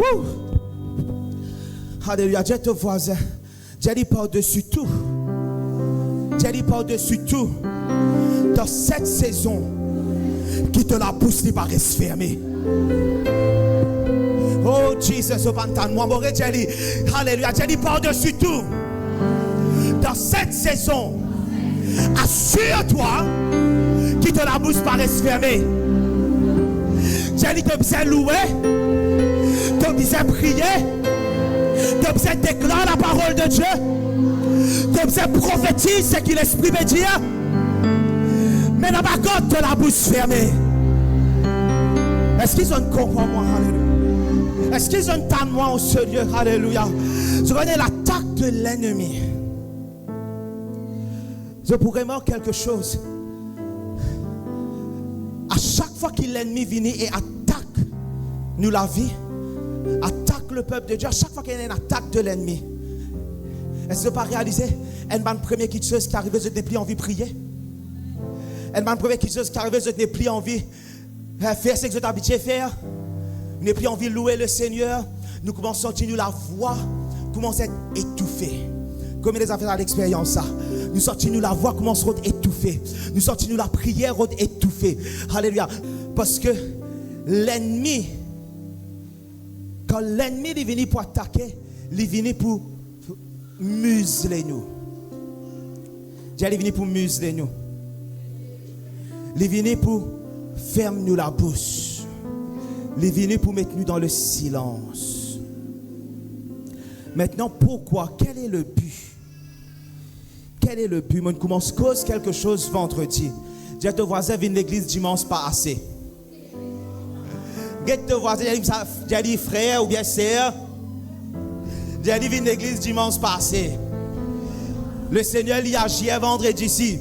Woo! Alléluia. Dis à ton voisin, dis par-dessus tout. Dis par-dessus tout. Dans cette saison, qui te la pousse, n'est pas reste fermé. Oh Jesus, moi, alléluia. Dis par-dessus tout. Dans cette saison, assure-toi qui te la bouche paraisse fermée. J'ai dit, tu as besoin de louer, tu as besoin de prier, tu as besoin de déclarer la parole de Dieu, tu as besoin de prophétiser ce que l'Esprit veut dire. Mais n'a pas compte de la bouche fermée. Est-ce qu'ils ont compris moi? Alléluia. Est-ce qu'ils ont tant moi au sérieux? Alléluia. Je connais l'attaque de l'ennemi. Je pourrais dire quelque chose. À chaque fois que l'ennemi vient et attaque nous la vie, attaque le peuple de Dieu, à chaque fois qu'il y a une attaque de l'ennemi, est-ce que vous pas réalisé? Elle m'a première chose qui arrive, je n'ai plus envie de prier. Elle m'a première chose qui arrive, je n'ai plus envie de faire ce que je t'ai habitué à faire. Je n'ai plus envie de louer le Seigneur. Nous commençons à sentir la voix commence à être étouffée. Comme les affaires à l'expérience, ça. Nous sortons la voix commence à être étouffée. Nous sortons la prière étouffée. Alléluia. Parce que l'ennemi, quand l'ennemi est venu pour attaquer, il est venu pour museler nous. Dieu est venu pour museler nous. Il est venu pour fermer nous la bouche. Il est venu pour mettre nous dans le silence. Maintenant, pourquoi? Quel est le but? Quel est le but? On commence cause quelque chose vendredi. Dis à ton voisin, viens de l'église dimanche, pas assez. Dis à ton voisin, dis frère ou bien sœur. Dis à viens de l'église dimanche, pas assez. Le Seigneur, il agit vendredi ici.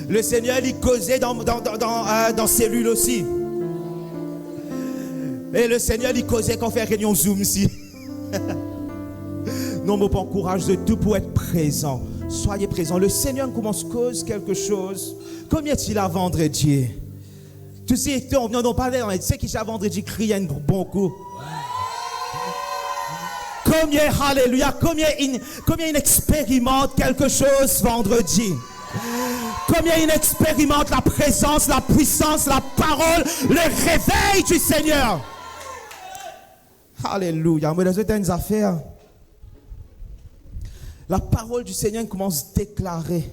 Le Seigneur, il causait dans cellule aussi. Et le Seigneur, il causait quand on fait réunion Zoom ici. Non, mais pas courage de tout pour être présent. Soyez présents. Le Seigneur commence cause quelque chose. Combien est-il à vendredi? Tu sais, on vient d'en parler. Tu sais qu'il y a vendredi, crie un bon coup. Combien, alléluia, combien il expérimente quelque chose vendredi? Combien il expérimente la présence, la puissance, la parole, le réveil du Seigneur? Alléluia. Mais dans une affaire, la parole du Seigneur commence à déclarer.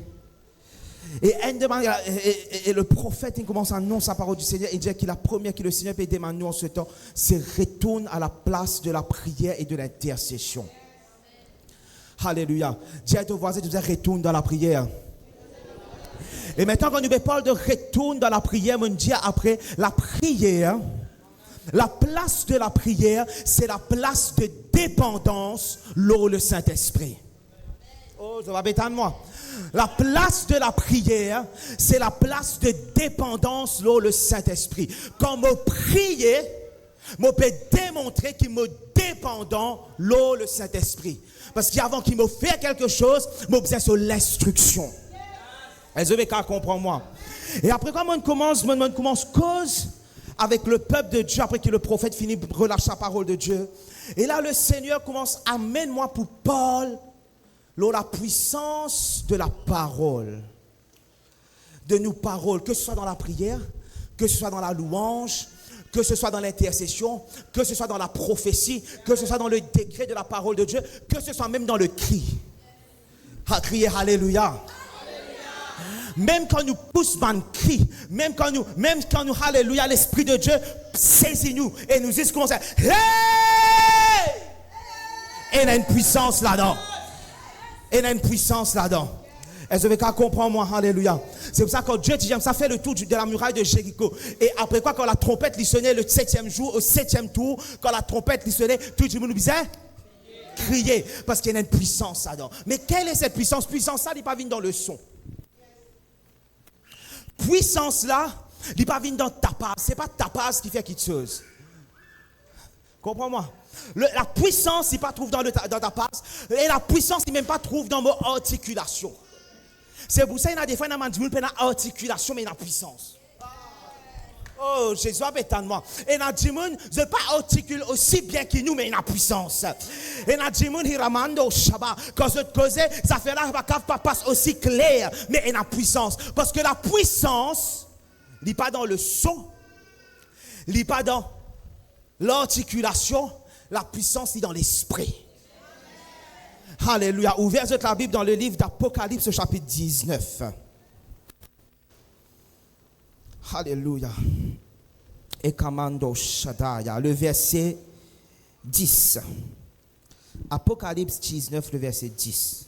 Et le prophète il commence à annoncer la parole du Seigneur et dire que la première que le Seigneur peut demander nous en ce temps, c'est retourne à la place de la prière et de l'intercession. Alléluia. Dis à ton voisin, tu dis retourne dans la prière. Et maintenant, quand nous parlons de retourne dans la prière, on dit après la prière, la place de la prière, c'est la place de dépendance, l'eau, le Saint-Esprit. Oh, ça va bêter de moi. La place de la prière, c'est la place de dépendance, l'eau, le Saint-Esprit. Quand je prie, je peux démontrer qu'il me dépendant, l'eau, le Saint-Esprit. Parce qu'avant qu'il me fasse quelque chose, je besoin sur l'instruction. Est-ce que vous comprenez moi? Et après, quand on commence cause avec le peuple de Dieu, après que le prophète finit de relâcher la parole de Dieu. Et là, le Seigneur commence à amène-moi pour Paul la puissance de la parole. De nos paroles, que ce soit dans la prière, que ce soit dans la louange, que ce soit dans l'intercession, que ce soit dans la prophétie, que ce soit dans le décret de la parole de Dieu, que ce soit même dans le cri. À crier Alléluia. Même quand nous poussons un cri, même quand nous, alléluia, l'Esprit de Dieu saisit nous et nous dit comment ça. Hey! Et il y a une puissance là-dedans. Et il y a une puissance là-dedans. Est-ce que vous comprenez moi? Alléluia. C'est pour ça que Dieu dit, ça fait le tour de la muraille de Jéricho. Et après quoi, quand la trompette lui sonnait le 7e jour, au 7e tour, quand la trompette lui sonnait, tout le monde nous disait crier. Parce qu'il y a une puissance là-dedans. Mais quelle est cette puissance? Puissance là, il n'est pas venu dans le son. Puissance là, il n'est pas venu dans ta passe. Ce n'est pas ta passe qui fait quelque chose. Comprends-moi. La puissance, il ne pas trouve dans ta passe. Et la puissance, il ne même pas trouve dans mon articulation. C'est pour ça qu'il y a des fois, il y a une articulation, mais il y a puissance. Oh, Jésus a béni moi. Et n'a dit moun, je pas articule aussi bien que nous, mais il a puissance. Et n'a dit moun, hiramando shaba. Quand je te cause, ça fait là, pas passe aussi clair, mais il a puissance. Parce que la puissance, il n'est pas dans le son, il n'est pas dans l'articulation, la puissance est dans l'esprit. Alléluia. Ouvert la Bible dans le livre d'Apocalypse, chapitre 19. Alléluia. Et Kamando Shadaya, le verset 10. Apocalypse 19, le verset 10.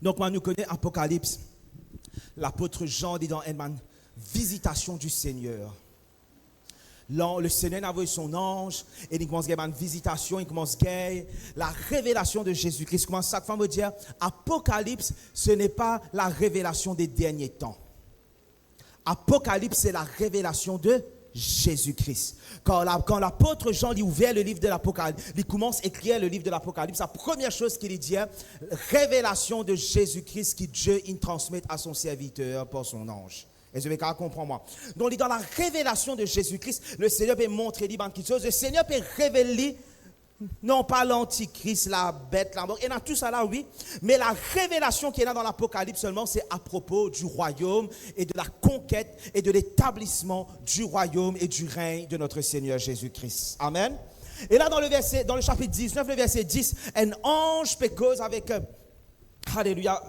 Donc, moi, nous connaissons Apocalypse. L'apôtre Jean dit dans une visitation du Seigneur. Là, le Seigneur a envoyé son ange et il commence à faire une visitation, il commence à faire la révélation de Jésus-Christ. Commence chaque fois à me dire, Apocalypse, ce n'est pas la révélation des derniers temps. Apocalypse, c'est la révélation de Jésus-Christ. Quand l'apôtre Jean a ouvert le livre de l'Apocalypse, il commence à écrire le livre de l'Apocalypse, la première chose qu'il dit, révélation de Jésus-Christ que Dieu transmet à son serviteur par son ange. Et je vais comprendre moi. Donc, dans la révélation de Jésus-Christ, le Seigneur peut montrer quelque chose. Le Seigneur peut révéler, non pas l'antichrist, la bête, la mort. Et dans tout ça là, oui. Mais la révélation qui est là dans l'Apocalypse seulement, c'est à propos du royaume et de la conquête et de l'établissement du royaume et du règne de notre Seigneur Jésus-Christ. Amen. Et là, dans le chapitre 19, le verset 10, un ange peut cause avec, alléluia,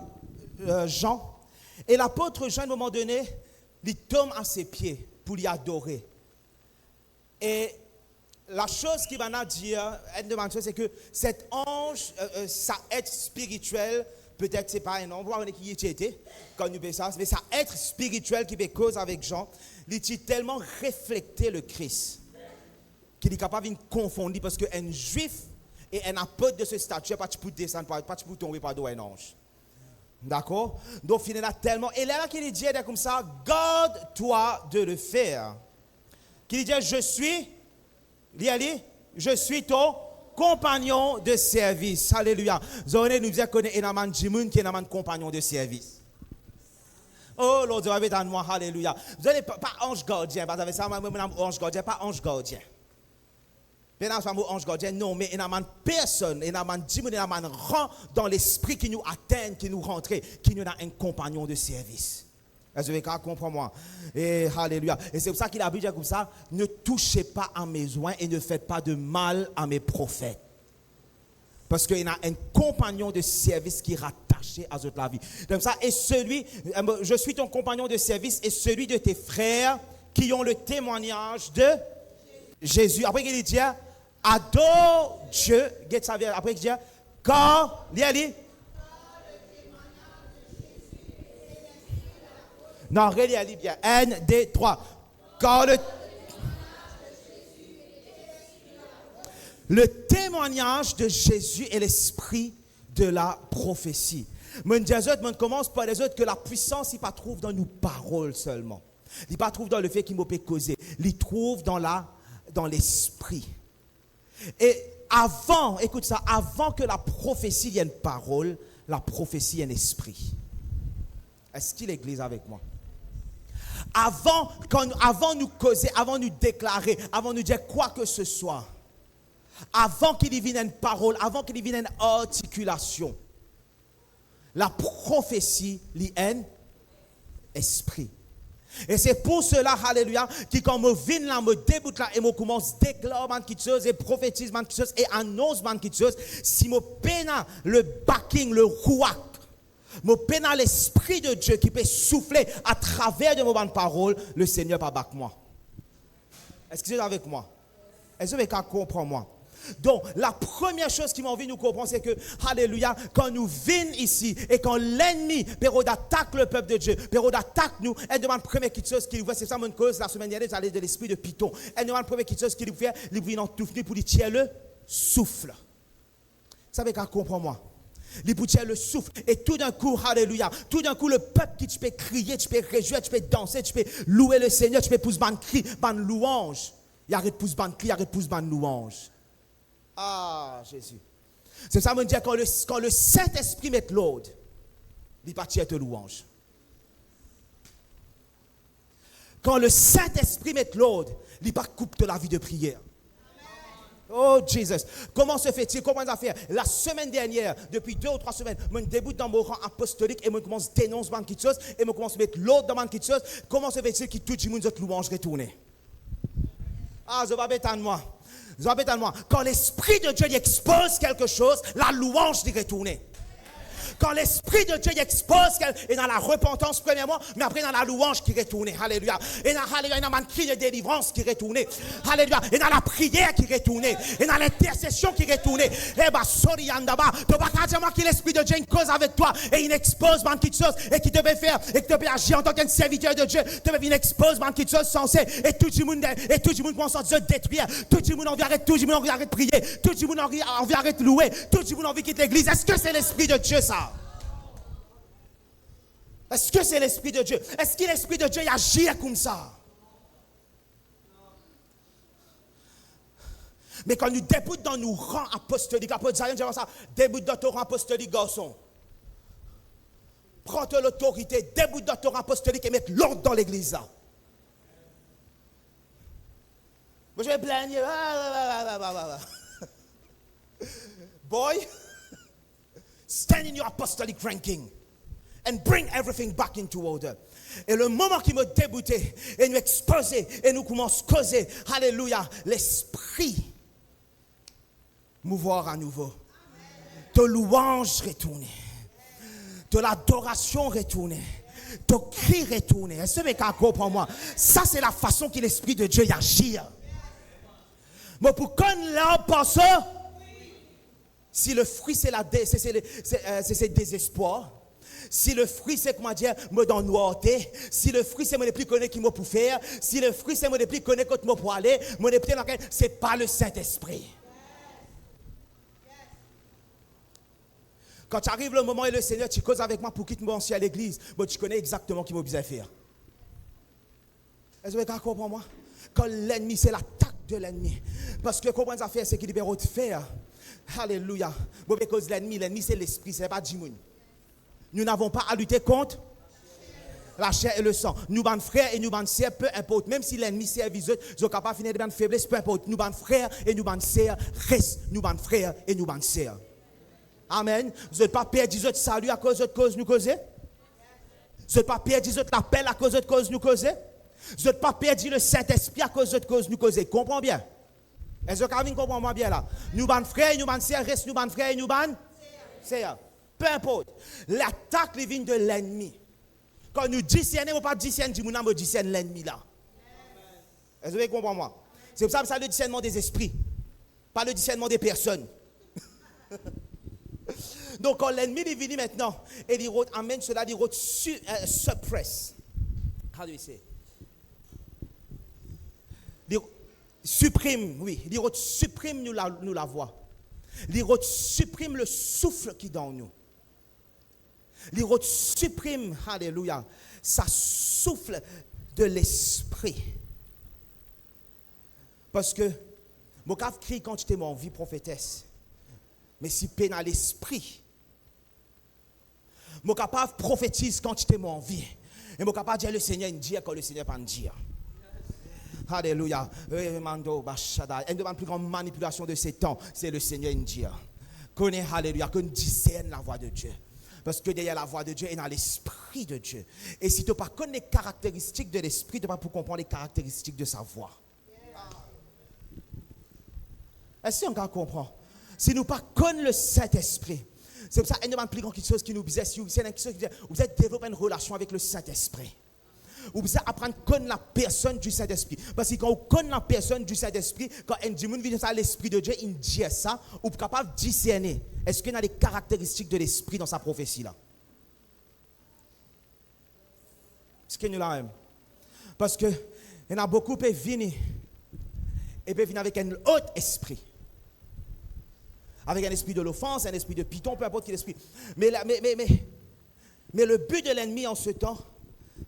Jean. Et l'apôtre Jean, à un moment donné, il tombe à ses pieds pour l'y adorer. Et la chose qu'il va dire, c'est que cet ange, ça être spirituel, peut-être c'est pas un ange, on va qui était quand nous faisons ça, mais ça être spirituel qui fait cause avec Jean, il a tellement reflété le Christ qu'il est capable de confondre parce qu'un juif et un apôtre de ce statut, pas de descendre, pas de tomber par un ange. D'accord? Donc, il a tellement. Et là, qu'il dit comme ça, garde-toi de le faire. Qu'il dit, je suis ton compagnon de service. Alléluia. Zoné nous dit qu'on est un Jimoun qui est un compagnon de service. Oh, l'autre, vous avez dans moi, alléluia. Vous n'avez pas ange gardien, vous avez ça, ange gardien, pas ange gardien. Ange gardien, non, mais il y a une personne, il y a un rang dans l'esprit qui nous atteint, qui nous rentre, qui nous a un compagnon de service. Est-ce que vous comprenez moi? Et alléluia. Et c'est pour ça qu'il a dit comme ça, ne touchez pas à mes joints et ne faites pas de mal à mes prophètes. Parce qu'il y a un compagnon de service qui est rattaché à toute la vie. Comme ça, et je suis ton compagnon de service et celui de tes frères qui ont le témoignage de Jésus. Après qu'il dit, adore Dieu. Après qu'il dit, car, non, relis bien. 1, 2, 3. Car le témoignage de Jésus est l'esprit de la prophétie. Je commence par les autres que la puissance, il ne trouve pas dans nos paroles seulement. Il ne trouve pas dans le fait qu'il m'a causer. Il trouve dans l'esprit. Et avant, écoute ça, avant que la prophétie y ait une parole, la prophétie est un esprit. Est-ce qu'il est l'église avec moi? Avant nous causer, avant nous déclarer, avant nous dire quoi que ce soit, avant qu'il y vienne une parole, avant qu'il y vienne une articulation, la prophétie est un esprit. Et c'est pour cela, alléluia, que quand je viens là, je débute là et je commence à déclarer quelque chose et prophétiser quelque chose et annonce quelque chose, si je peine le backing, le rouac, je peine l'esprit de Dieu qui peut souffler à travers de mes paroles, le Seigneur va back moi. Est-ce que vous êtes avec moi? Est-ce que vous comprenez moi? Donc, la première chose qui m'a envie de nous comprendre, c'est que, alléluia, quand nous venons ici et quand l'ennemi, période attaque le peuple de Dieu, période attaque nous, elle demande la première chose qu'il voit, c'est ça mon cause, la semaine dernière, j'allais de l'esprit de Python. Elle demande la première chose qu'il fait, il vient en tout pour lui tirer le souffle. Vous savez qu'à comprendre moi? Il peut tirer le souffle. Et tout d'un coup, alléluia, tout d'un coup, le peuple qui tu peux crier, tu peux réjouir, tu peux danser, tu peux louer le Seigneur, tu peux pousser ban cri, ban louange. Il arrête pousser ban cri, il arrête pousser ban louange. Ah, Jésus. C'est ça, me dit, quand le Saint-Esprit met l'ordre, il partit à te louange. Quand le Saint-Esprit met l'ordre, il pas coupe de la vie de prière. Oh Jesus. Comment se fait-il? Comment on va faire? La semaine dernière, depuis 2 ou 3 semaines, je débute dans mon rang apostolique et je commence à dénoncer quelque chose et je commence à mettre l'autre dans quelque chose. Comment se fait-il que tout le monde de louange retourne? Ah, je vais bêter moi. Je vais bêter moi. Quand l'Esprit de Dieu expose quelque chose, la louange dit retourner. Quand l'Esprit de Dieu expose, et dans la repentance premièrement, mais après dans la louange qui retourne. Alléluia. Et dans le cri de délivrance qui retourne. Alléluia. Et dans la prière qui retourne. Et dans l'intercession qui retourne. Et bah, sorry, andaba. Tu vas pas dire que l'Esprit de Dieu cause avec toi et il expose quelque chose et qui te peut faire et qui te peut agir en tant qu'un serviteur de Dieu. Tu peux expose quelque chose censé et tout le monde commence à se détruire. Tout le monde arrête de prier. Tout le monde arrête de louer. Tout le monde quitte l'église. Est-ce que c'est l'Esprit de Dieu ça? Est-ce que c'est l'Esprit de Dieu? Est-ce que l'Esprit de Dieu agit comme ça? Mais quand nous débutons dans nos rangs apostoliques, débute dans ton rang apostolique, garçon. Prends l'autorité, débute dans ton rang apostolique et mets l'ordre dans l'église. Moi, je vais plaigner. Boy, stand in your apostolic ranking. And bring everything back into order. Et le moment qui me débutait, et nous exposer, et nous commençons à causer, alléluia, l'Esprit mouvoir à nouveau. De louange retourner. De l'adoration retourner. De cri retourner. Est-ce que vous comprenez moi? Ça, c'est la façon que l'Esprit de Dieu agit. Mais pour qu'on l'en pense, si le fruit, c'est désespoir. Si le fruit, c'est, comment dire, me donne noirté. Si le fruit, c'est me ne plus connaître qui m'a pour faire. Si le fruit, c'est me ne plus connaître quand moi pour aller. C'est pas le Saint-Esprit. Quand tu arrives le moment et le Seigneur, tu causes avec moi pour quitter moi à l'église. Bon, tu connais exactement ce qu'il m'a besoin de faire. Est-ce que vous comprenez moi? Quand l'ennemi, c'est l'attaque de l'ennemi. Parce que comment ça fait, c'est qu'il libère de faire. Alléluia. Bon, parce que l'ennemi, c'est l'esprit, c'est pas Djimoun. Nous n'avons pas à lutter contre la chair et le sang. Nous, ban frères et nous, ban sœurs, peu importe. Même si l'ennemi service, nous sommes capables de finir de ban faiblesse, peu importe. Nous, ban frères et nous, ban sœurs, reste. Nous, ban frères et nous, ban sœurs. Amen. Vous n'êtes pas perdu votre salut à cause de cause nous causer. Vous n'êtes pas perdu votre appel à cause de cause nous causer. Vous n'êtes pas perdu le Saint-Esprit à cause de cause nous causer. Comprends bien. Est-ce que Calvin comprend moi bien là? Nous, ban frères et nous, ban sœurs, reste. Nous, ban frères et nous, ban sœurs. Peu importe. L'attaque vient de l'ennemi. Quand nous discernons, on ne pas discerner, on discerne l'ennemi là. Est-ce que vous comprenez moi? C'est pour ça que c'est le discernement des esprits, pas le discernement des personnes. Donc quand l'ennemi est venu maintenant, et il amène cela, il suppress. How do you say? Il supprime, oui. Il supprime nous la voix. Il supprime le souffle qui est dans nous. Il supprime, alléluia, ça souffle de l'esprit. Parce que, mon cave crie quand tu t'es mon vie prophétesse. Mais si peine à l'esprit, mon capable prophétise quand tu t'es mon vie. Et mon capable dire le Seigneur dit quand le Seigneur pas dire. Alléluia. Mando bashada. Une des plus grandes manipulations de ces temps, c'est le Seigneur dit. Connais, alléluia, que nous discerne la voix de Dieu. Parce que derrière la voix de Dieu est dans l'esprit de Dieu. Et si tu ne connais pas les caractéristiques de l'esprit, tu ne peux pas comprendre les caractéristiques de sa voix. Est-ce qu'on comprend? Si nous ne connaissons pas le Saint-Esprit, c'est pour ça qu'il y a plus grand chose qui nous disait, si vous êtes développé une relation avec le Saint-Esprit. Vous devez apprendre à connaître la personne du Saint-Esprit. Parce que quand vous connaissez la personne du Saint-Esprit, quand un démon vient à l'Esprit de Dieu, il dit ça, vous êtes capable de discerner. Est-ce qu'il y a des caractéristiques de l'Esprit dans sa prophétie-là? Est-ce qu'il y en a même? Parce que il y en a beaucoup qui viennent et peuvent venir avec un autre esprit. Avec un esprit de l'offense, un esprit de python, peu importe quel esprit. Mais le but de l'ennemi en ce temps,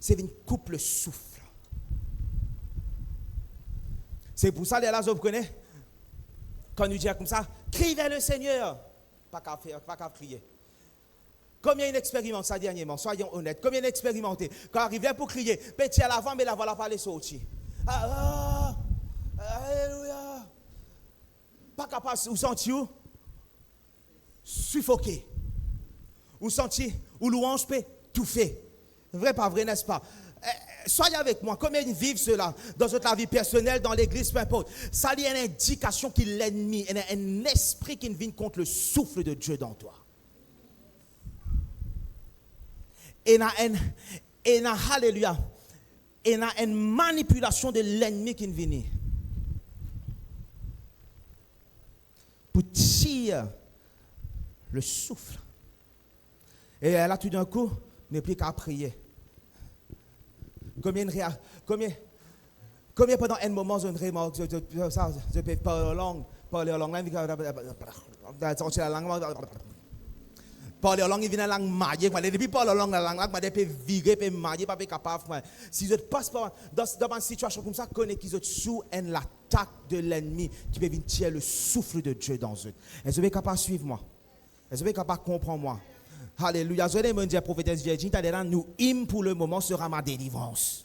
c'est une coupe le souffle. C'est pour ça, les là, vous connaissez. Quand nous disons comme ça, crie vers le Seigneur. Pas qu'à crier. Combien il expérimente ça dernièrement? Soyons honnêtes. Combien il expérimenté? Quand il arrivait pour crier, petit à l'avant, mais la voilà pas les sortir. Alléluia. Pas capable, vous sentez où? Suffoqué. Vous sentez où louange peut tout faire. Vrai, pas vrai, n'est-ce pas? Soyez avec moi. Combien ils vivent cela dans votre vie personnelle, dans l'église, peu importe. Ça y a une indication qu'il est l'ennemi, il y a un esprit qui vient contre le souffle de Dieu dans toi. Et alléluia. Et il y a une manipulation de l'ennemi qui vient pour tirer le souffle. Et là, tout d'un coup, il n'y a plus qu'à prier. Combien pendant un moment, je peux parler en langue, parler en langue, il vient en langue mariée. Depuis parler en langue, je peux virer, je peux marier, je peux capable. Si je passe dans une situation comme ça, connais qu'ils sont sous l'attaque de l'ennemi qui peut venir tirer le souffle de Dieu dans eux. Est-ce que vous êtes capable de suivre moi? Est-ce que vous êtes capable de comprendre moi? Alléluia. Je vais me dire, prophétesse Virginie, nous hymne pour le moment sera ma délivrance.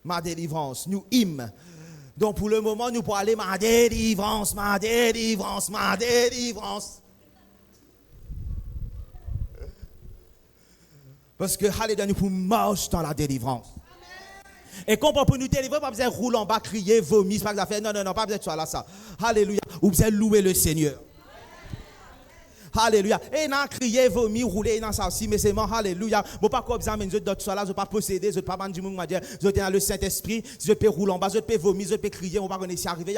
Ma délivrance, nous hymne. Donc pour le moment, nous pourrons aller ma délivrance, ma délivrance, ma délivrance. Parce que, alléluia, nous pouvons marcher dans la délivrance. Et quand on peut nous délivrer, pas besoin de rouler en bas, crier, vomir, pas besoin de faire, non, pas besoin de ça là, ça. Alléluia. Ou besoin de louer le Seigneur. Alléluia. Et non, crier, vomir, rouler, non, ça aussi, mais c'est moi, alléluia. Bon, pas quoi besoin, mais je d'autres soir là, je ne pas posséder, je ne pas du monde, je tiens le Saint-Esprit, je peux rouler en bas, je peux vomir, je peux crier, on va connaître si arriver.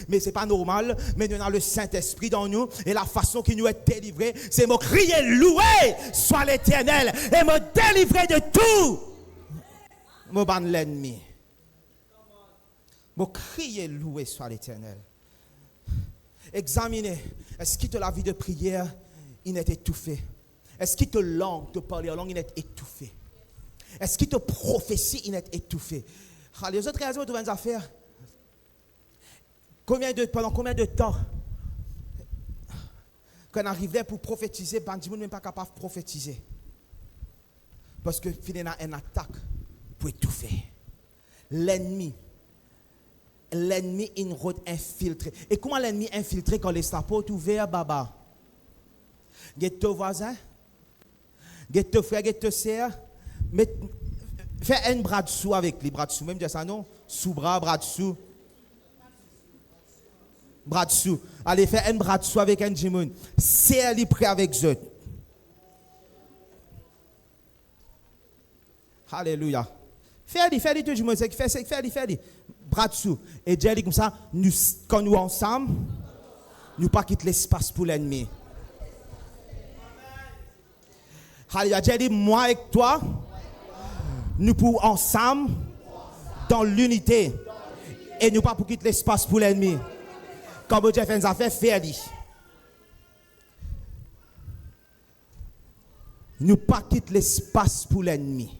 Mais ce n'est pas normal, mais nous avons le Saint-Esprit dans nous, et la façon qui nous est délivré, c'est me crier, louer, soit l'Éternel, et me délivrer de tout. Me ban l'ennemi. Me crier, louer, soit l'Éternel. Examinez, est-ce qu'il te la vie de prière, il est étouffé? Est-ce qu'il te langue, te parler en langue, il est étouffé? Est-ce qu'il te prophétie, il est étouffé? Les autres raisons, tu vas nous affaires. Pendant combien de temps, quand on arrivait pour prophétiser, Bandimoun n'est même pas capable de prophétiser. Parce que finalement, il y a une attaque pour étouffer. L'ennemi, il route infiltré. Et comment l'ennemi infiltré quand les sapos sont ouverts, baba? Get ton voisin, get ton frère, get ton sœur, fais un bras dessous avec les bras dessous, même dire ça non? Sous-bras, bras dessous. Bras dessous. Allez, fais un bras dessous avec un djimoun. C'est prêt avec eux. Alléluia. Fais-le tout, djimoun. Fais-le. Bras dessous. Et Dieu dit comme ça, quand nous ensemble, nous pas quitter l'espace pour l'ennemi. Alléluia. Dieu dit, moi et toi, nous pouvons ensemble, dans l'unité, et nous pas pour quitter l'espace pour l'ennemi. Quand Dieu fait une affaire, fais-le. Nous pas quitter l'espace pour l'ennemi.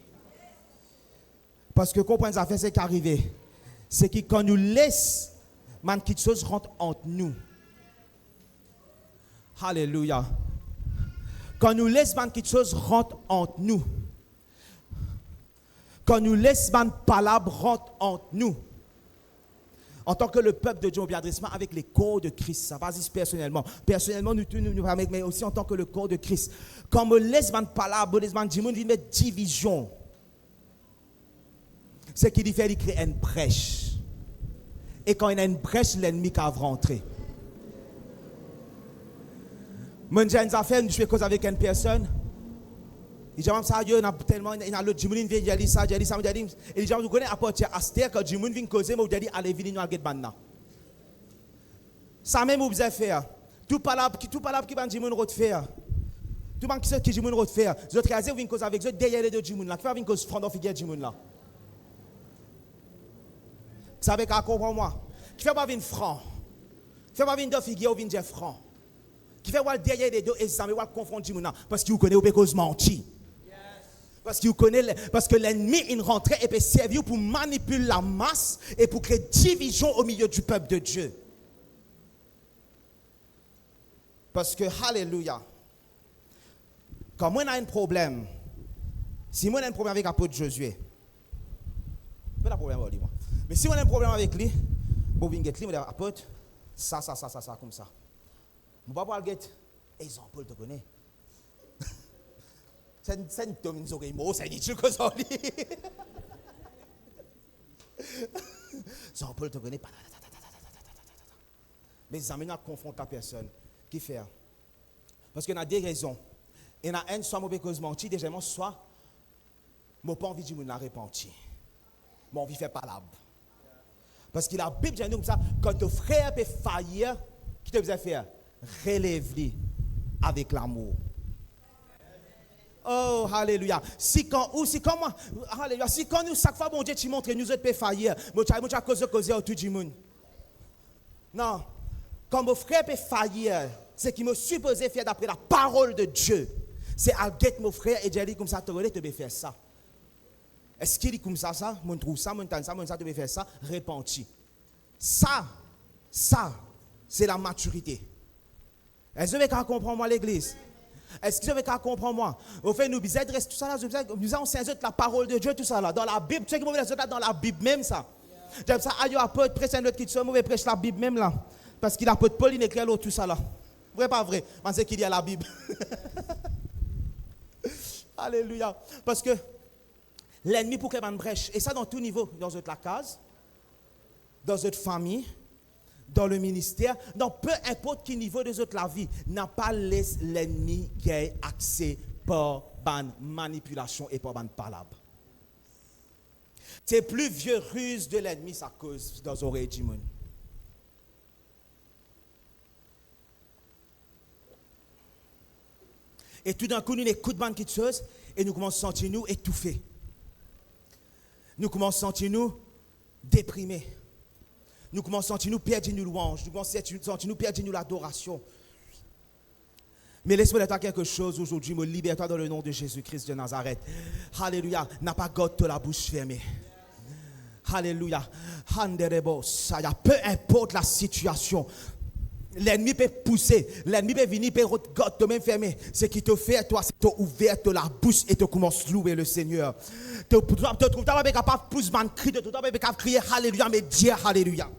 Parce que comprendre les affaires, c'est qu'arriver. C'est que quand nous laissons, quelque chose rentre entre nous. Alléluia. Quand nous laissons quelque chose rentre entre nous. Quand nous laissons palabres rentre entre nous. En tant que le peuple de Dieu, on vient adressement avec les corps de Christ. Ça va dire personnellement. Personnellement, nous mais aussi en tant que le corps de Christ. Quand on laisse palabres, on laisse mettre division. C'est qu'il fait, il crée une brèche. Et quand il y a une brèche, l'ennemi qui a rentré. Moi, j'ai une affaire, je fais cause avec une personne. Il dit, ça, il y a tellement, il y a l'autre, Jimoun vient dire ça, et il dit, vous connaissez à partir à Astère, quand Jimoun vient causer, mais vous dit, allez, venez nous à Getbanna. Ça même, vous avez fait. Tout palabre qui va Jimoun refaire. Tout le monde qui Jimoun refaire. Les autres, vous venez causer avec eux, derrière les deux Jimoun là. Qui va venir causer front d'officier Jimoun là? Vous savez qu'à comprendre moi? Qui fait pas venir franc? Qui fait pas venir d'officier ou venir franc? Qui fait voir derrière les deux et ça me confondre Jimoun là? Parce qu'il vous connaît ou cause menti. Parce que l'ennemi, il rentrait et peut servir pour manipuler la masse et pour créer division au milieu du peuple de Dieu. Parce que, alléluia, quand moi, j'ai un problème, si moi, j'ai un problème avec l'apôtre Josué, pas de problème avec lui, moi. Mais si moi, j'ai un problème avec lui, bon, je vais lui dire, apôtre, ça, comme ça. Je ne vais pas le dire, et Jean-Paul te connaît. C'est une tombe, c'est une chose que ça dit. Jean-Paul te connaît pas. Mais ça mène à confronter la personne. Qui fait? Parce qu'il y a des raisons. Il y en a une, soit mauvais cause menti, deuxièmement, soit je n'ai pas envie de me repentir. J'ai envie de faire palabre. Parce que la Bible dit comme ça, quand ton frère peut faillir, qu'est-ce que tu dois faire? Relève-le avec l'amour. Oh, alléluia. Si quand moi, alléluia, si quand nous, chaque fois, bon Dieu, tu montres nous autres peut faillir, moi, tu as causer autour du monde. Non. Quand mon frère peut faillir, c'est qu'il me supposé faire d'après la parole de Dieu. C'est à guetter mon frère et dire comme ça, tu peux faire ça. Est-ce qu'il dit comme ça, mon trouve ça, mon tente ça, mon ça, tu peux faire ça, repentis. Ça, c'est la maturité. Est-ce que vous pouvez comprendre moi l'église? Est-ce que vous pouvez comprendre moi? Au fait, nous disons, reste tout ça là, nous avons saisi la parole de Dieu, tout ça là. Dans la Bible, tu sais que vous voulez dans la Bible même ça. J'aime ça, aïe, apôtre, prêche un autre qui te soit mauvais, prêche la Bible même là. Parce qu'il a apôtre Paul, il écrit l'autre, tout ça là. Vrai, pas vrai? Mais c'est qu'il y a la Bible. Alléluia. Parce que l'ennemi pour qu'il y ait une brèche, et ça dans tout niveau, dans votre case, dans votre famille, dans le ministère, dans peu importe quel niveau de la vie, n'a pas laissé l'ennemi qui ait accès par une manipulation et par une palabre. C'est plus vieux ruse de l'ennemi, ça cause dans les oreilles du monde. Et tout d'un coup, nous écoutons une petite chose et nous commençons à sentir nous étouffés. Nous commençons à sentir nous déprimés. Nous commençons à sentir nous perdre nos louanges. Nous commençons à sentir nous perdre l'adoration. Mais laisse-moi dire quelque chose aujourd'hui, me libère-toi dans le nom de Jésus-Christ de Nazareth. Alléluia. N'a pas gardé la bouche fermée. Alléluia. Peu importe la situation. L'ennemi peut pousser, l'ennemi peut venir, peut te même fermer. Ce qui te fait, toi, c'est ouvrir la bouche et tu commences à louer le Seigneur. Tu te trouves pas capable de pousser un cri, tu ne pas capable de crier Alléluia, mais dire Alléluia.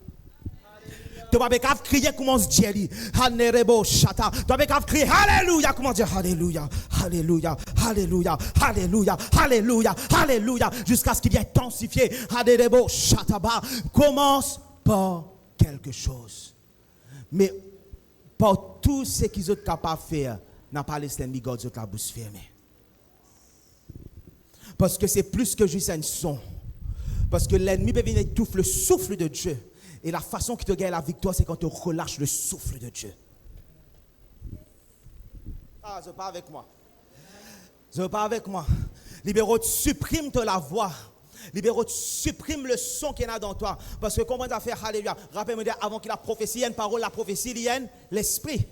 Tu ne pas capable de crier, commence à dire Alléluia. Tu ne pas capable de crier Alléluia, commence à dire Alléluia, Alléluia, Alléluia, Alléluia, Alléluia, Alléluia, jusqu'à ce qu'il y ait intensifié. Alléluia, commence par quelque chose. Mais par tout ce qu'ils sont capables de faire, n'a pas laissé l'ennemi garder la bouche fermée. Parce que c'est plus que juste un son. Parce que l'ennemi peut venir étouffer le souffle de Dieu. Et la façon qui te gagne la victoire, c'est quand tu relâches le souffle de Dieu. Ah, je pas avec moi. Je pas avec moi. Libéraux, supprime la voix. Libéraux, supprime le son qu'il y a dans toi. Parce que comment tu as fait, alléluia. Rappelle-moi, avant qu'il a prophétie, il y a une parole, la prophétie, il y a l'esprit.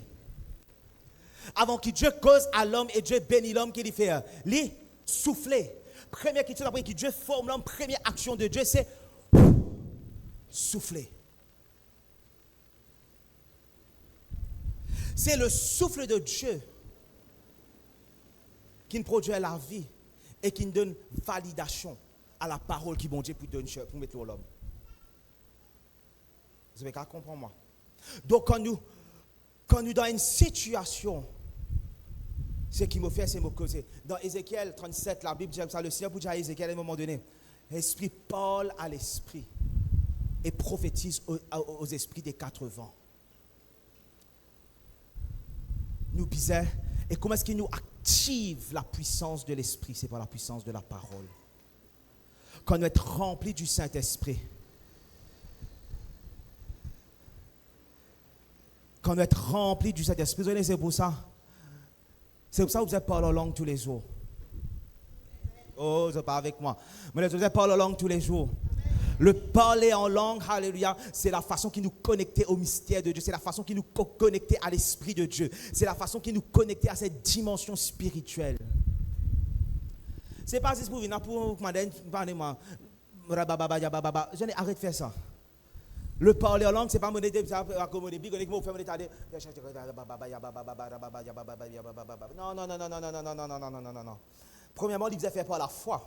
Avant que Dieu cause à l'homme et Dieu bénit l'homme, qu'il fait, lui, souffler. Première question, après que Dieu forme l'homme, première action de Dieu, c'est souffler. C'est le souffle de Dieu qui nous produit la vie et qui nous donne validation à la parole qui bon Dieu pour mettre l'homme. Vous avez qu'à comprendre moi. Donc quand nous dans une situation, ce qui me fait, c'est me causer. Dans Ézéchiel 37, la Bible dit ça, le Seigneur vous dit à Ézéchiel à un moment donné, l'Esprit parle à l'Esprit et prophétise aux esprits des 4 vents. Nous disons, et comment est-ce qu'il nous active la puissance de l'Esprit? C'est par la puissance de la parole. Quand nous sommes remplis du Saint-Esprit, quand nous sommes remplis du Saint-Esprit, c'est pour ça. C'est pour ça que vous êtes parlé en langue tous les jours. Oh, vous n'êtes pas avec moi. Mais vous êtes parlé en langue tous les jours. Le parler en langue, alléluia, c'est la façon qui nous connecte au mystère de Dieu. C'est la façon qui nous connecte à l'Esprit de Dieu. C'est la façon qui nous connecte à cette dimension spirituelle. C'est pas juste pour venir pour parler moi. Je n'ai arrête de faire ça. Le parler en langue, c'est pas mon idée, c'est accommoder. Non, non, non, non, non, non, non, non, non, non, non, non, non, non. Premièrement, il vous a fait par la foi.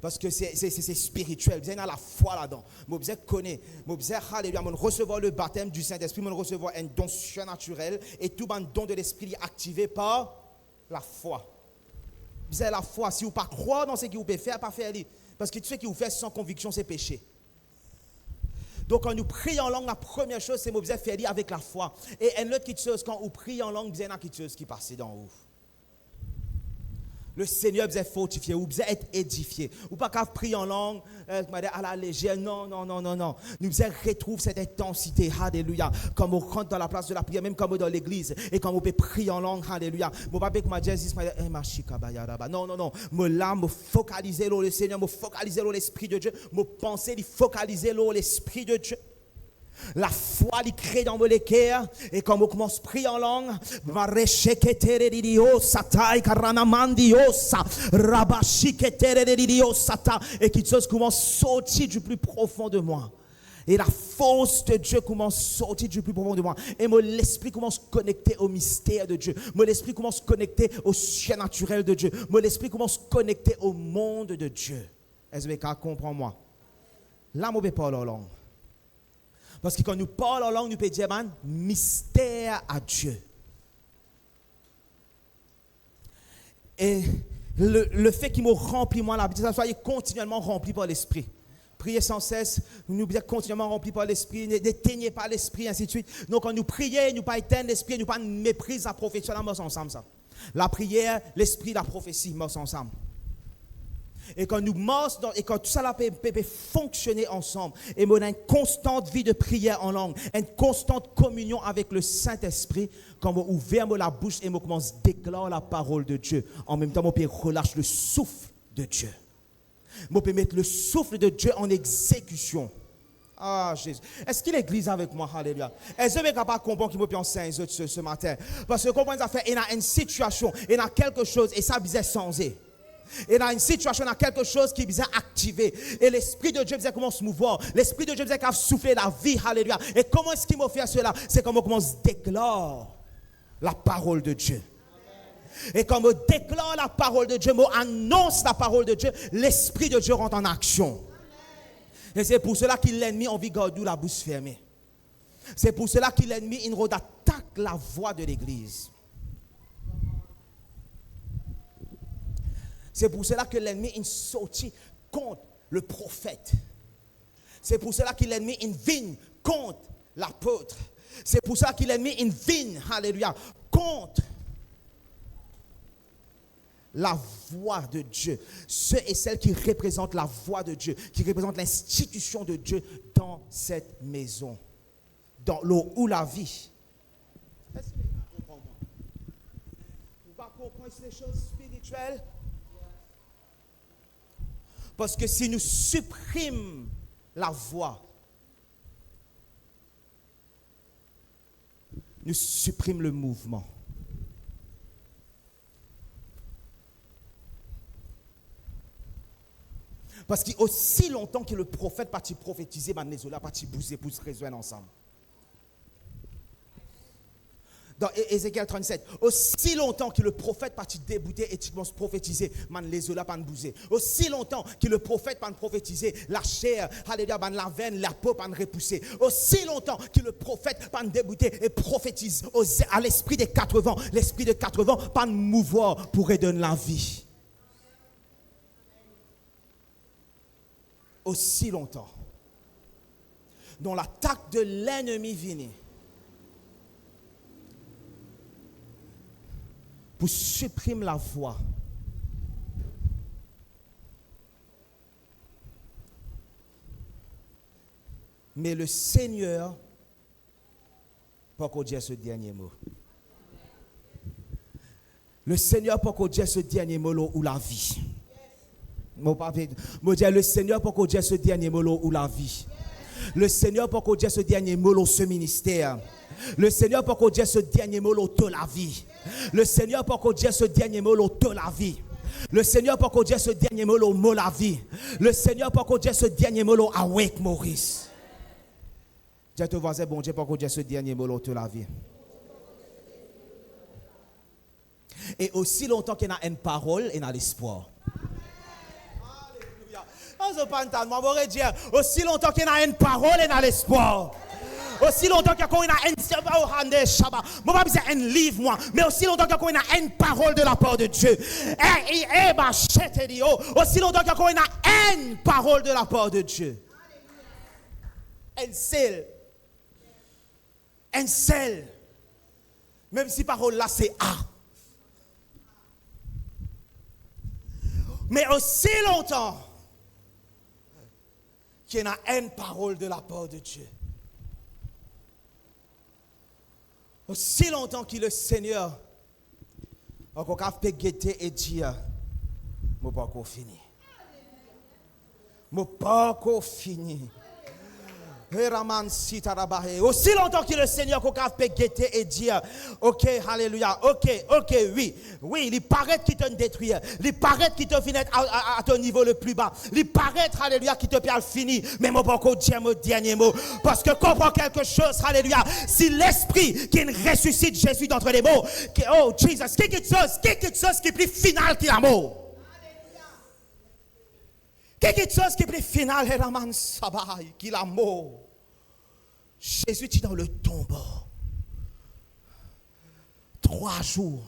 Parce que c'est spirituel. Vous avez la foi là-dedans. Vous connaissez. Vous allez recevoir le baptême du Saint-Esprit. Vous recevoir un don surnaturel. Et tout le don de l'Esprit est activé par la foi. Vous avez la foi. Si vous ne pas croire dans ce que vous pouvez faire, pas faire. Parce que tout ce que vous faites sans conviction, c'est péché. Donc, quand nous prions en langue, la première chose, c'est que vous faire avec la foi. Et une autre chose, quand vous priez en langue, vous avez quelque chose qui passe dans vous. Le Seigneur vous a fortifié, vous avez être édifié. Vous pas qu'à prier en langue à la légère. Non, non, non, non, non. Nous retrouvons cette intensité. Alléluia. Comme on rentre dans la place de la prière, même comme dans l'église. Et quand on peut prier en langue. Alléluia. Mon papa m'a dit, non, non, non. Moi là, me focaliser sur le Seigneur, me focaliser sur l'Esprit de Dieu. Me penser, focaliser sur l'Esprit de Dieu. La foi qui crée dans mon cœur et quand on commence à prier en langue, et quelque chose commence à sortir du plus profond de moi. Et la force de Dieu commence à sortir du plus profond de moi. Et mon esprit commence à se connecter au mystère de Dieu. Mon esprit commence à se connecter au surnaturel de Dieu. Mon esprit commence à se connecter au monde de Dieu. Est-ce que vous comprenez moi? Là, je parle en langue. Parce que quand nous parlons en langue, nous pouvons dire, mystère à Dieu. Et le fait qu'il me remplit, moi, la vie, ça soit continuellement rempli par l'Esprit. Priez sans cesse, nous sommes continuellement remplis par l'Esprit, n'éteignez pas l'Esprit, ainsi de suite. Donc, quand nous prions, nous ne pas éteindre l'Esprit, nous ne pas mépriser la prophétie, là, nous ensemble ça. La prière, l'Esprit, la prophétie, nous ensemble. Et quand nous marchons, et quand tout ça peut fonctionner ensemble, et on a une constante vie de prière en langue, une constante communion avec le Saint-Esprit, quand on ouvre la bouche et on commence à déclarer la parole de Dieu, en même temps on peut relâcher le souffle de Dieu. On peut mettre le souffle de Dieu en exécution. Ah, Jésus. Est-ce qu'il est l'église avec moi? Alléluia. Est-ce que vous êtes capable de comprendre qu'il me enseigner ce matin? Parce que comprenez ça fait, il y a une situation, il y a quelque chose, et ça vous est changé. Et dans une situation, il y a quelque chose qui est activé. Et l'Esprit de Dieu commence à se mouvoir. L'Esprit de Dieu a soufflé la vie. Alléluia. Et comment est-ce qu'il m'a fait cela? C'est comme on commence à déclarer la parole de Dieu. Et quand on déclare la parole de Dieu, on annonce la parole de Dieu, l'Esprit de Dieu rentre en action. Et c'est pour cela que l'ennemi a envie de garder la bouche fermée. C'est pour cela que l'ennemi attaque la voix de l'Église. C'est pour cela que l'ennemi est sorti contre le prophète. C'est pour cela que l'ennemi est venu contre l'apôtre. C'est pour cela que l'ennemi est venu, alléluia, contre la voix de Dieu. Ceux et celles qui représentent la voix de Dieu, qui représentent l'institution de Dieu dans cette maison, dans l'eau ou la vie. Est-ce que vous comprenez? Vous va comprendre ces choses spirituelles? Parce que si nous supprimons la voix, nous supprimons le mouvement. Parce qu'aussi longtemps que le prophète partit prophétiser, les autres partis bouger pour se résoudre ensemble. Dans Ézéchiel 37, aussi longtemps que le prophète partit débouter et se prophétiser, les autres pas bouger. Aussi longtemps que le prophète pas prophétiser, la chair, la veine, la peau pas repousser. Aussi longtemps que le prophète pas débouter et prophétise à l'esprit des 4 vents, l'esprit des 4 vents pas mouvoir pour redonner la vie. Aussi longtemps dont l'attaque de l'ennemi vient pour supprimer la voix. Mais le Seigneur pas qu'on dise ce dernier mot. Le Seigneur pas qu'on dise ce dernier mot ou la vie. Le Seigneur pas qu'on dise ce dernier mot ou la vie. Le Seigneur pas qu'on dise ce dernier mot ce ministère. Le Seigneur pas qu'on dise ce dernier mot de la vie. Le Seigneur pas qu'on dise ce dernier mot de la vie. Le Seigneur pas qu'on dise ce dernier mot la vie. Le Seigneur pas qu'on dise ce dernier mot avec Maurice. Dis à ton voisin, bon Dieu, pas qu'on dise ce dernier mot de la vie. Et aussi longtemps qu'il y a une parole, il y a l'espoir. Alléluia. Aussi longtemps qu'il y a une parole, il y a l'espoir. Aussi longtemps qu'il y a un livre, moi, mais aussi longtemps qu'il y a une parole de la part de Dieu. Aussi longtemps qu'il y a une parole de la part de Dieu. Un seul. Même si parole là c'est A. Mais aussi longtemps qu'il y a une parole de la part de Dieu. Aussi longtemps que le Seigneur a encore guetter et dire, je ne pas encore fini. Je ne pas encore fini. Aussi longtemps que le Seigneur peut guetter et dire, ok, alléluia, ok, oui, il paraît qu'il te détruit, il paraît qu'il te finit à ton niveau le plus bas, il paraît, alléluia, qu'il te perd fini, mais moi, pas encore dire mon dernier mot, parce que comprends quelque chose, alléluia, si l'esprit qui ressuscite Jésus d'entre les morts, oh, Jesus, quelque chose qui est plus final que l'amour. Quelque chose qui est plus final, qui l'amour. Jésus est dans le tombeau. 3 jours,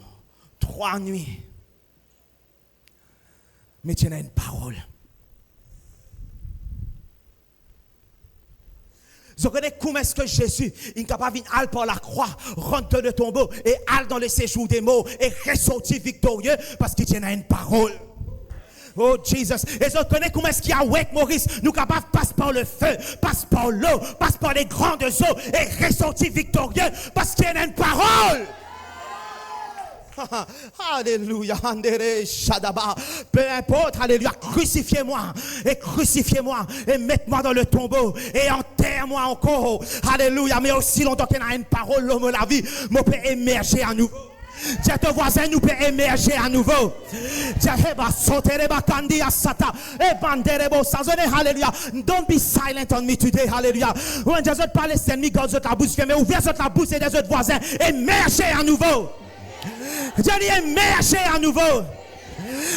3 nuits. Mais tu as une parole. Je connais comment est-ce que Jésus est capable d'aller par la croix, rentrer dans le tombeau et aller dans le séjour des morts et ressortir victorieux parce qu'il tient une parole. Oh Jesus. Et je connais comment est-ce qu'il y a avec Maurice. Nous capables de passer par le feu, passe par l'eau, passe par les grandes eaux et ressortir victorieux parce qu'il y a une parole. Alléluia. Peu importe, alléluia. Crucifiez-moi et mettez-moi dans le tombeau et enterre-moi encore. Alléluia. Mais aussi longtemps qu'il y a une parole, l'homme la vie, moi peut émerger à nouveau. Dis à ton voisin, nous peut émerger à nouveau. Hallelujah. Don't be silent on me today. Hallelujah. When des autres parlent, c'est ennemi, God, la bouche fermée. Ouvrez la bouche et des autres voisins. Émerger à nouveau. Dis émerger à nouveau.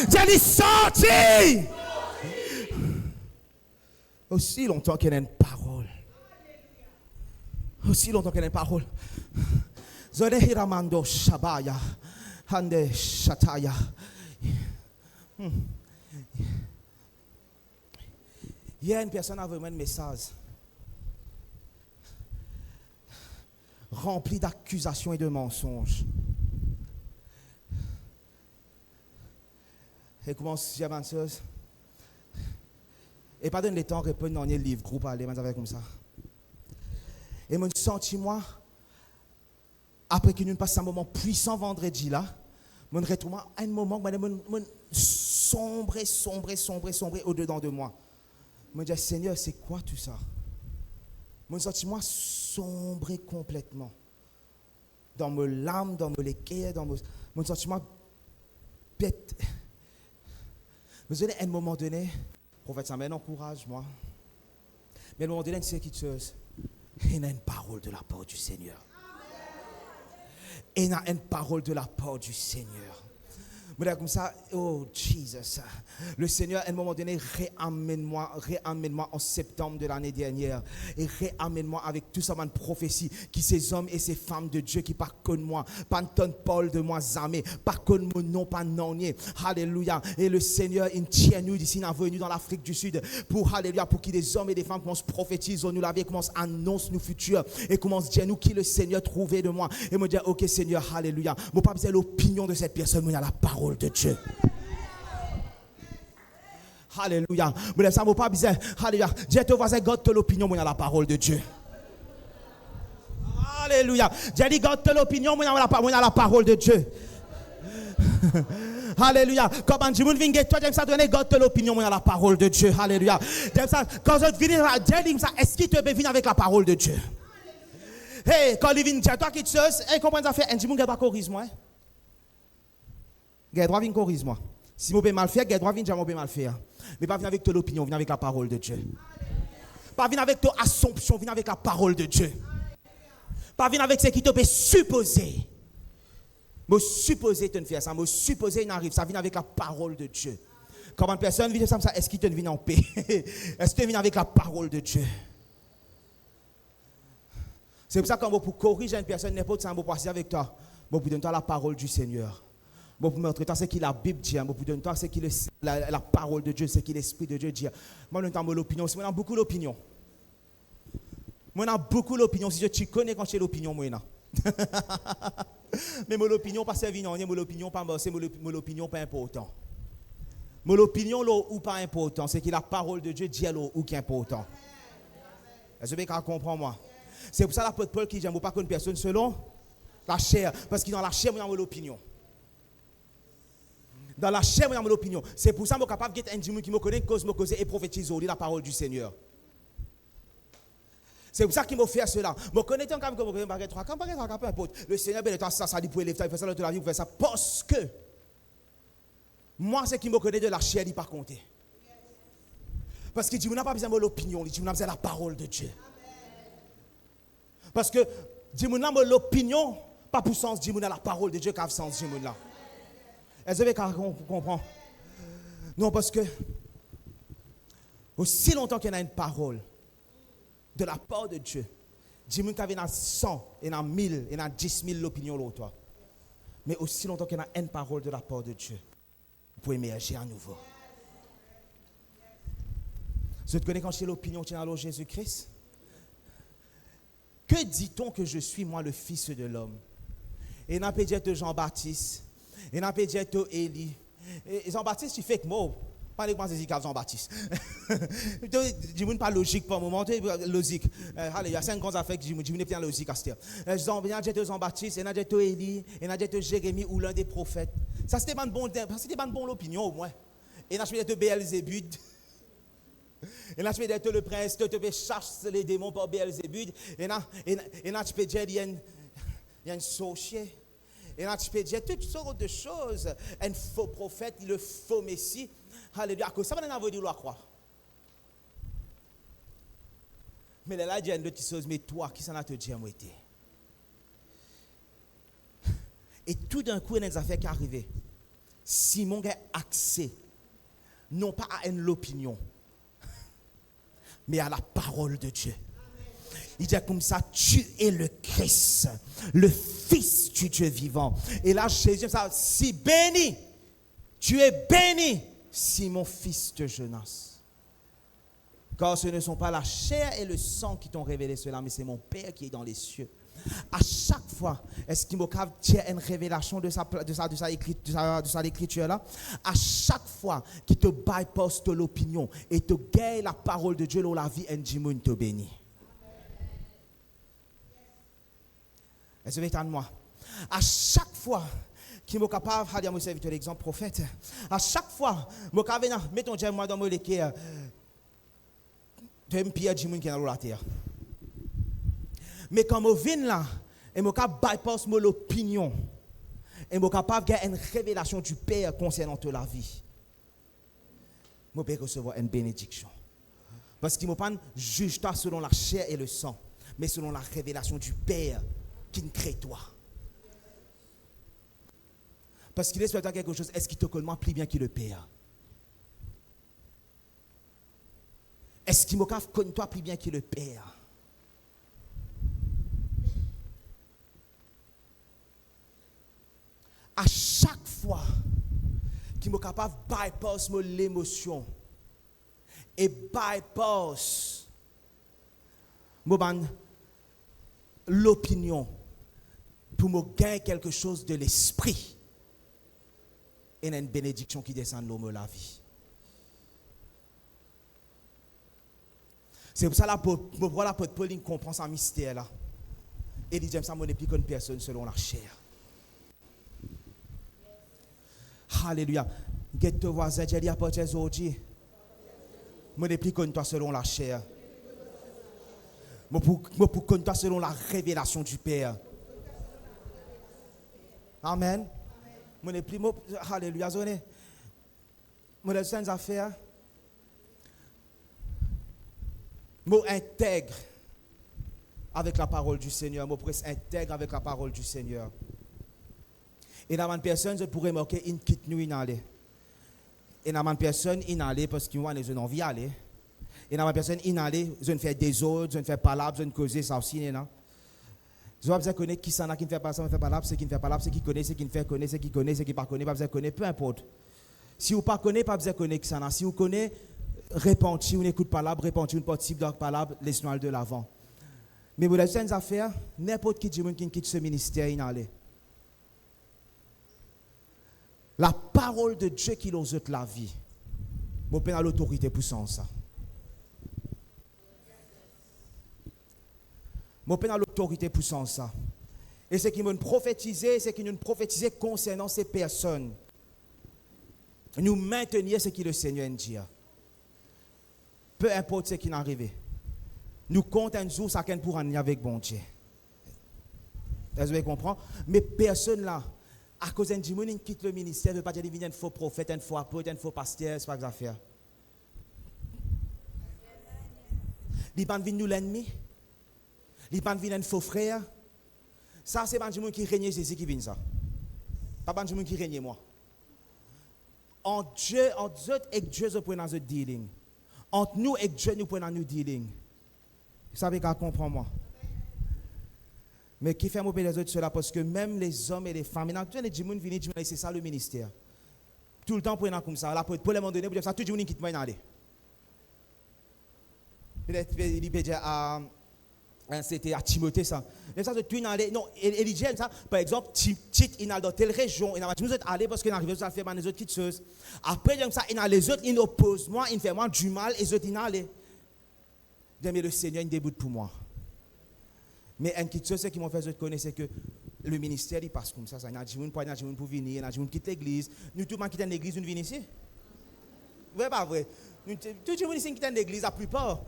Dis sortir. Aussi longtemps qu'il y a une parole. Aussi longtemps qu'il y a une parole. Zode hiramando shabaya hande shataya. Il y a une personne qui a vraiment un message rempli d'accusations et de mensonges. Et comment c'est avanceuse? Et pas donner le temps répondre dans les livres groupe aller comme ça. Et mon sentiment après que nous passons un moment puissant vendredi là, je retrouve un moment où je sombre au-dedans de moi. Je me dis, Seigneur, c'est quoi tout ça? Mon sentiment sombre complètement. Dans mes larmes, dans mes cœurs, dans mon sentiment bête. Mais à un moment donné, prophète Samuel encourage-moi. Mais à un moment donné, c'est quelque chose. Il y a une parole de la part du Seigneur. Et il y a une parole de la part du Seigneur. Comme ça, oh Jesus, le Seigneur à un moment donné réamène-moi en septembre de l'année dernière et réamène-moi avec tout ça une prophétie qui ces hommes et ces femmes de Dieu qui par contre moi, pas ton Paul de moi jamais, par contre mon nom pas nonnier, alléluia. Et le Seigneur il tient nous d'ici nous venu dans l'Afrique du Sud pour alléluia pour que des hommes et des femmes commencent à prophétiser nous la vie commence à annoncer nos futurs et commence à dire nous qui le Seigneur trouvait de moi et me dire OK Seigneur alléluia. Moi pas besoin l'opinion de cette personne mais il y a la parole de Dieu. Alléluia. Mais ça ne pas besoin. Alléluia. Dis à ton voisin, garde l'opinion, moi, il y a la parole de Dieu. Alléluia. Dis garde l'opinion, moi, il y a la parole de Dieu. Alléluia. Quand tu viens toi, j'aime ça donner garde l'opinion, moi, il y a la parole de Dieu. Alléluia. J'aime ça. Quand je viens, dis ça, est-ce qu'il te vient avec la parole de Dieu? Hey, quand il vient, dis toi qui te sais, hey, comment ça fait? Un petit monde qui va corriger moi. Gars, droit vient corriger moi. Si je peux mal faire, gars, droit vient dire moi peux mal faire. Mais pas venir avec ton opinion, venir avec la parole de Dieu. Pas venir avec ton assumption, venir avec la parole de Dieu. Pas venir avec ce qui te peut supposer. Me supposer te faire ça, me supposer il arrive, ça vient avec la parole de Dieu. Comment une personne vit ça, est-ce qu'il te vient en paix? Est-ce qu'il te vient avec la parole de Dieu? C'est pour ça que pour corriger une personne, n'importe quoi, pour passer avec toi, pour donner toi la parole du Seigneur. Pour montrer toi ce que la Bible dit, pour donner toi ce que la parole de Dieu, ce que l'Esprit de Dieu dit. Moi, je n'ai l'opinion, moi, j'ai beaucoup d'opinion. Moi, j'ai beaucoup d'opinion. Si tu connais quand j'ai l'opinion, moi, mais mon opinion pas servie, non, mon opinion pas c'est mon opinion pas important. Mon opinion là ou pas important, c'est que la parole de Dieu dit là ou qui est important. Est-ce que vous comprenez moi? C'est pour ça l'apôtre Paul qui dit, pas qu'une personne selon la chair, parce que dans la chair, on a mon opinion. Dans la chair, on a mon opinion. C'est pour ça que je suis capable de dire un qui me connaît, cause me cause et prophétise la parole du Seigneur. C'est pour ça qu'il m'a fait cela. Je connais quand même que je connais trois peu importe. Le Seigneur, ben, ça dit pour élever, il fait ça toute la vie, vous faites ça. Parce que moi, c'est qui me connaît de la chair, il n'est pas compté. Parce qu'il dit, on n'a pas besoin de l'opinion, il dit, on a besoin de la parole de Dieu. Parce que, dit, on a l'opinion, pas pour sens, dit, on a la parole de Dieu qui a sens, dit, là. Est-ce que vous comprenez? Non, parce que, aussi longtemps qu'il y a une parole, de la part de Dieu, dis-moi qu'il y a 100, il y a 1000, il y a 10 000 l'opinion de toi. Mais aussi longtemps qu'il y a une parole de la part de Dieu, vous pouvez émerger à nouveau. Je te connais quand j'ai l'opinion de alors Jésus-Christ. Que dit-on que je suis, moi, le Fils de l'homme? Et n'a pas dit de Jean-Baptiste, et n'a pas dit de Élie. Et Jean-Baptiste, tu fais que moi. Pas les grands ézicaves Jean-Baptiste. Dis-moi pas logique pour le moment, logique. Allez, il y a 5 grands affaires que dis-moi pas logique à ce temps. Il y a de Jean-Baptiste, il y a de Élie, il y a de Jérémie ou l'un des prophètes. Ça c'était pas une bonne opinion au moins. Et là je vais de Béelzébud. Et là je vais de le prince, tu peux chasser les démons par Béelzébud. Et là tu peux dire il y a une sorcier. Et là tu peux dire toutes sortes de choses. Un faux prophète, le faux messie. Alléluia. À cause ça, on a envoyé de la croix. Mais là, il y a une autre chose, mais toi, qui s'en a te dit à moi été? Et tout d'un coup, il y a des affaires qui arrivent. Simon a accès, non pas à l'opinion, mais à la parole de Dieu. Il dit comme ça, tu es le Christ, le Fils du Dieu vivant. Et là, Jésus, ça, si béni, tu es béni. Simon, fils de Jonas. Car ce ne sont pas la chair et le sang qui t'ont révélé cela, mais c'est mon Père qui est dans les cieux. À chaque fois, est-ce qu'il m'a tient une révélation de sa écriture là? À chaque fois qu'il te bypasse de l'opinion et te gagne la parole de Dieu dans la vie, un Jimoun te bénit. Est-ce que vous êtes moi? À chaque fois qui est capable, je vais servir l'exemple prophète. À chaque fois, je suis capable, mettons moi dans mon équerre, de me piller du monde qui est dans la terre. Mais quand je viens là, je suis capable de bypass l'opinion. Et je suis capable de une révélation du Père concernant toute la vie. Je peux recevoir une bénédiction. Parce qu'il ne pas juge toi selon la chair et le sang, mais selon la révélation du Père qui nous crée toi. Parce qu'il est toi quelque chose, est-ce qu'il te connaît plus bien qu'il le Père? Est-ce qu'il me connaît toi plus bien qu'il le Père? À chaque fois qu'il est capable de bypass l'émotion et bypass l'opinion pour me gagner quelque chose de l'esprit. Et il y a une bénédiction qui descend de l'homme la vie. C'est pour ça que l'apôtre Paul comprend ce mystère là. Et il dit, ça ne plus qu'une personne selon la chair. Alléluia. Get te voisin, j'ai dit à partir d'aujourd'hui, je ne plus qu'une toi selon la chair. Je ne plus qu'une toi selon la révélation du Père. Amen. Je ne plus, alléluia, je ne affaires. Mot intègre avec la parole du Seigneur. Mot presse intègre avec la parole du Seigneur. Et dans une personne, je pourrais marquer une quitte nous inhaler. Et dans une personne inhaler parce qu'ils ont envie d'aller. Et dans une personne inhaler, je ne fais des autres, je ne fais pas là, je ne cause ça aussi. Je dois besoin connaître qui s'en a qui ne fait pas ça, ne fait pas là, c'est qui ne fait pas là, c'est qui connaît, c'est qui ne fait connaît, c'est qui connaît, c'est qui pas connaît, pas besoin connaître, peu importe. Si vous pas connaissez, pas besoin connaître qui s'en a. Si vous connaissez, répondez, si vous n'écoutez pas là, répondez, une participe de la laissez-nous aller de l'avant. Mais vous avez une affaire, n'importe qui dit qui quitte ce ministère, il allait. La parole de Dieu qui nous ôte la vie. Vous avez l'autorité pour ça. Vous avez l'autorité pour ça. Et c'est qui nous prophétiser, c'est qui nous prophétiser concernant ces personnes. Nous maintenir ce que le Seigneur dit. Peu importe ce qui est arrivé. Nous comptons un jour, ça pour en avec bon Dieu. Est-ce que vous comprenez? Mais personne là, à cause d'un démon qui quitte le ministère, ne veut pas dire qu'il y a un faux prophète, un faux apôtre, un faux pasteur, c'est pas affaire. Il pas venir nous l'ennemi. Il pas venir un faux frère. Ça c'est pas un démon qui règne Jésus qui vient ça. Pas un démon qui règne moi. En Dieu et Dieu nous prenons notre dealing. Entre nous et Dieu nous prenons notre dealing. Vous savez qu'à comprendre moi. Mais qui fait mauvais les autres cela parce que même les hommes et les femmes, maintenant tous les gens viennent dire c'est ça le ministère. Tout le temps pour comme ça. Là pour le moment donné pour dire ça tout le monde quitte moi aller. Peut-être il peut dire à c'était à Timothée ça. Mais ça de tout aller non Élie ça par exemple Tite il dans telle région il a dit nous autres aller parce qu'il arrive ça faire les autres petites choses. Après comme ça il a les autres ils opposent moi ils fait moi du mal et les autres ils aller. Mais le Seigneur il déboute pour moi. Mais une petite chose qui m'a fait connaître, c'est que le ministère il passe comme ça. Il y a des gens pour venir, il y a des gens qui quittent l'église. Nous, tout le monde qui quitte l'église, nous venons ici. Vrai pas vrai? Tout le monde qui quitte l'église, la plupart.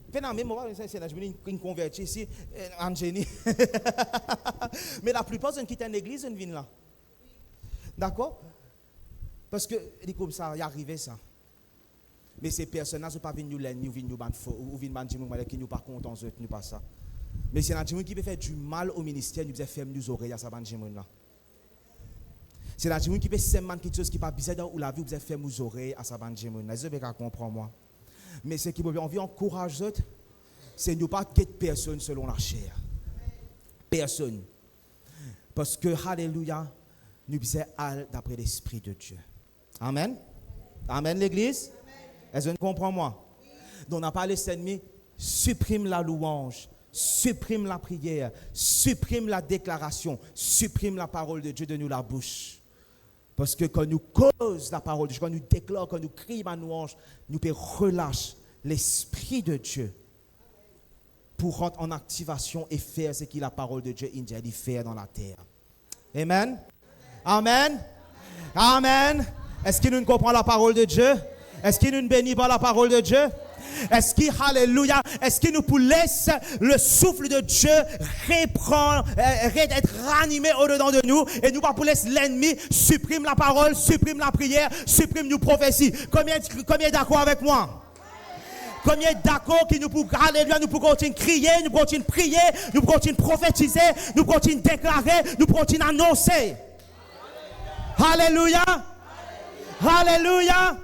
Pendant même moi, c'est des gens qui convertissent ici, en génie. Mais la plupart qui quittent l'église, ils viennent là. D'accord? Parce que, comme ça, il y arrivé ça. Mais ces personnes-là ne sont pas venues nous l'ennemi, ou venues nous battre, ou venues nous battre, qui nous pas contents, nous pas ça. Mais c'est un gens qui peut faire du mal au ministère, nous peut faire nous oreilles à sa bande là. C'est un gens qui peut seulement quelque chose qui pas bizarre dans la vie, vous faire nous oreilles à sa bande là. Je vais comprendre moi. Mais ce qui veut envie encourager autres, c'est nous pas quitter personne selon la chair. Personne. Parce que alléluia, nous devons aller d'après l'esprit de Dieu. Amen. Amen l'église. Est-ce que vous comprenez moi? Donc on n'a pas les ennemis, supprime la louange. Supprime la prière, supprime la déclaration, supprime la parole de Dieu de nous la bouche. Parce que quand nous causons la parole de Dieu, quand nous déclarons, quand nous crions à louange, nous pouvons relâcher l'Esprit de Dieu pour rentrer en activation et faire ce que la parole de Dieu dit faire dans la terre. Amen. Amen. Amen. Est-ce que nous comprenons la parole de Dieu? Est-ce que nous bénissons par la parole de Dieu? Est-ce qu'il, alléluia, est-ce qu'il nous laisse le souffle de Dieu reprendre, être ranimé au-dedans de nous et nous pas pour laisser l'ennemi supprime la parole, supprime la prière, supprime nos prophéties. Combien est d'accord avec moi? Combien est d'accord qui nous pour alléluia, nous pour continuer crier, nous pour continuer prier, nous pour continuer prophétiser, nous pour continuer déclarer, nous pour continuer annoncer. Alléluia. Alléluia.